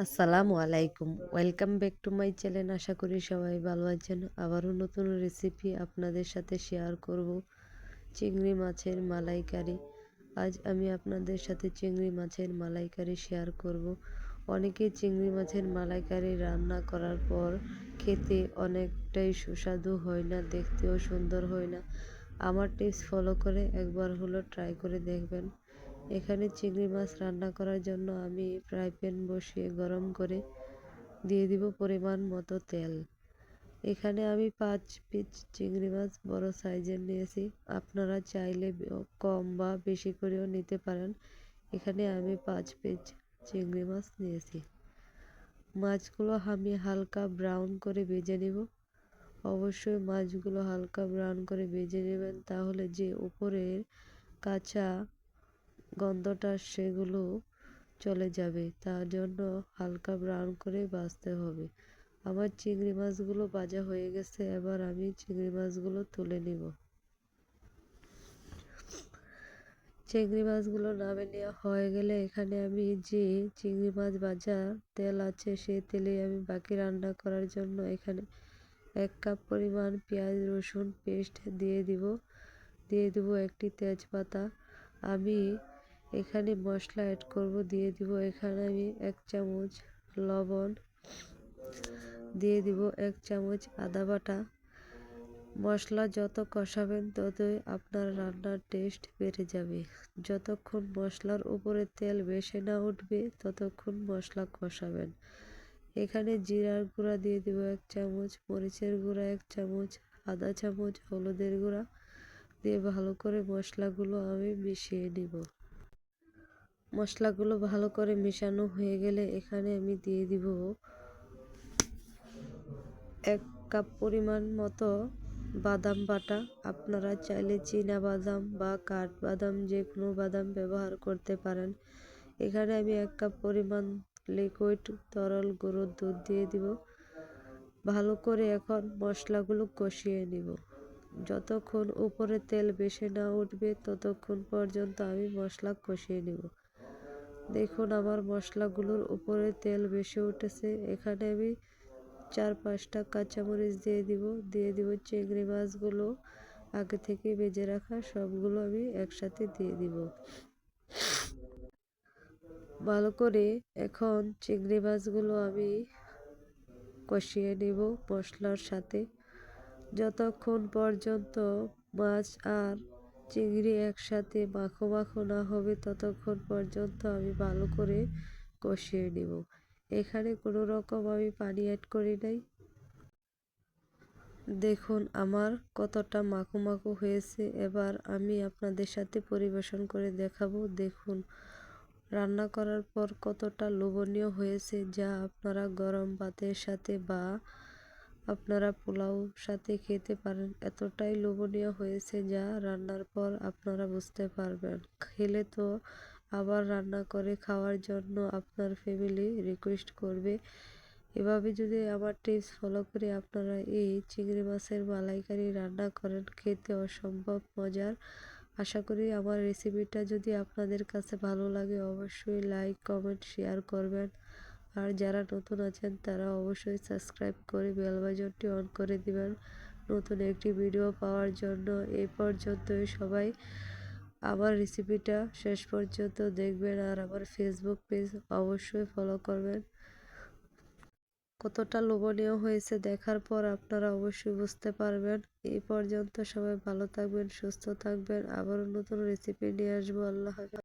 আসসালামু আলাইকুম, welcome back to my channel. আশা করি সবাই ভালো আছেন। আবারও নতুন রেসিপি আপনাদের সাথে শেয়ার করব, চিংড়ি মাছের মালাইকারি। আজ আমি আপনাদের সাথে চিংড়ি মাছের মালাইকারি শেয়ার করব। অনেকে চিংড়ি মাছের মালাইকারি রান্না করার পর খেতে অনেকটাই সুস্বাদু হয় না, দেখতেও সুন্দর হয় না। আমার টিপস ফলো করে একবার হলো ট্রাই করে দেখবেন। এখানে চিংড়ি মাছ রান্না করার জন্য আমি ফ্রাই প্যান বসিয়ে গরম করে দিয়ে দিব পরিমাণ মতো তেল। এখানে আমি 5 পিস চিংড়ি মাছ বড় সাইজের নিয়েছি। আপনারা চাইলে কম বা বেশি করেও নিতে পারেন। এখানে আমি 5 পিস চিংড়ি মাছ নিয়েছি। মাছগুলো আমি হালকা ব্রাউন করে ভেজে নিব। অবশ্যই মাছগুলো হালকা ব্রাউন করে ভেজে নেবেন, তাহলে যে উপরের কাঁচা গন্ধটা সেগুলো চলে যাবে। তার জন্য হালকা ব্রাউন করে ভাজতে হবে। আমার চিংড়ি মাছগুলো ভাজা হয়ে গেছে, এবার আমি চিংড়ি মাছগুলো তুলে নিব। চিংড়ি মাছগুলো নামে নেওয়া হয়ে গেলে এখানে আমি যে চিংড়ি মাছ ভাজা তেল আছে সেই তেলে আমি বাকি রান্না করার জন্য এখানে 1 কাপ পরিমাণ পেঁয়াজ রসুন পেস্ট দিয়ে দিব একটি তেজপাতা। আমি এখানে মশলা অ্যাড করব, দিয়ে দিব এখানে আমি 1 চামচ লবণ, দিয়ে দিব 1 চামচ আদা বাটা। মশলা যত কষাবেন ততই আপনার রান্নার টেস্ট বেড়ে যাবে। যতক্ষণ মশলার উপরে তেল ভেসে না উঠবে ততক্ষণ মশলা কষাবেন। এখানে জিরার গুঁড়া দিয়ে দিব 1 চামচ, মরিচের গুঁড়া 1 চামচ, আধা চামচ হলুদের গুঁড়া দিয়ে ভালো করে মশলাগুলো আমি মিশিয়ে নিব। মশলাগুলো ভালো করে মেশানো হয়ে গেলে এখানে আমি দিয়ে দিব 1 কাপ পরিমাণ মতো বাদাম বাটা। আপনারা চাইলে চীনা বাদাম বা কাঠবাদাম যে কোনো বাদাম ব্যবহার করতে পারেন। এখানে আমি 1 কাপ পরিমাণ লিকুইড তরল গরুর দুধ দিয়ে দিব। ভালো করে এখন মশলাগুলো কষিয়ে নিব। যতক্ষণ উপরে তেল ভেসে না উঠবে ততক্ষণ পর্যন্ত আমি মশলা কষিয়ে নিব। দেখুন আমার মশলাগুলোর উপরে তেল ভেসে উঠেছে। এখানে আমি 4-5টা কাঁচামরিচ দিয়ে দিব চিংড়ি মাছগুলো আগে থেকে ভেজে রাখা সবগুলো আমি একসাথে দিয়ে দিব। ভালো করে এখন চিংড়ি মাছগুলো আমি কষিয়ে নেব মশলার সাথে। যতক্ষণ পর্যন্ত মাছ আর চিংড়ি একসাথে মাখো মাখো না হবে ততক্ষণ পর্যন্ত আমি ভালো করে কষিয়ে নেব। এখানে কোনো রকম আমি পানি অ্যাড করি নাই। দেখুন আমার কতটা মাখো মাখো হয়েছে। এবার আমি আপনাদের সাথে পরিবেশন করে দেখাবো। দেখুন রান্না করার পর কতটা লোভনীয় হয়েছে, যা আপনারা গরম ভাতের সাথে বা আপনারা পোলাও সাথে খেতে পারেন। এতটাই লোভনীয় হয়েছে যা রান্নার পর আপনারা বুঝতে পারবেন। খেলে তো আবার রান্না করে খাওয়ার জন্য আপনার ফ্যামিলি রিকোয়েস্ট করবে। এভাবে যদি আমার টিপস ফলো করে আপনারা এই চিংড়ি মাছের মালাইকারি রান্না করেন, খেতে অসম্ভব মজার। আশা করি আমার রেসিপিটা যদি আপনাদের কাছে ভালো লাগে অবশ্যই লাইক কমেন্ট শেয়ার করবেন। আর যারা নতুন আছেন তারা অবশ্যই সাবস্ক্রাইব করে বেল বাটনটি অন করে দিবেন নতুন একটি ভিডিও পাওয়ার জন্য। এই পর্যন্তই সবাই আমার রেসিপিটা শেষ পর্যন্ত দেখবেন আর আমার ফেসবুক পেজ অবশ্যই ফলো করবেন। কতটা লোভনীয় হয়েছে দেখার পর আপনারা অবশ্যই বুঝতে পারবেন। এই পর্যন্ত সবাই ভালো থাকবেন, সুস্থ থাকবেন। আবারও নতুন রেসিপি নিয়ে আসবো। আল্লাহ হাফেজ।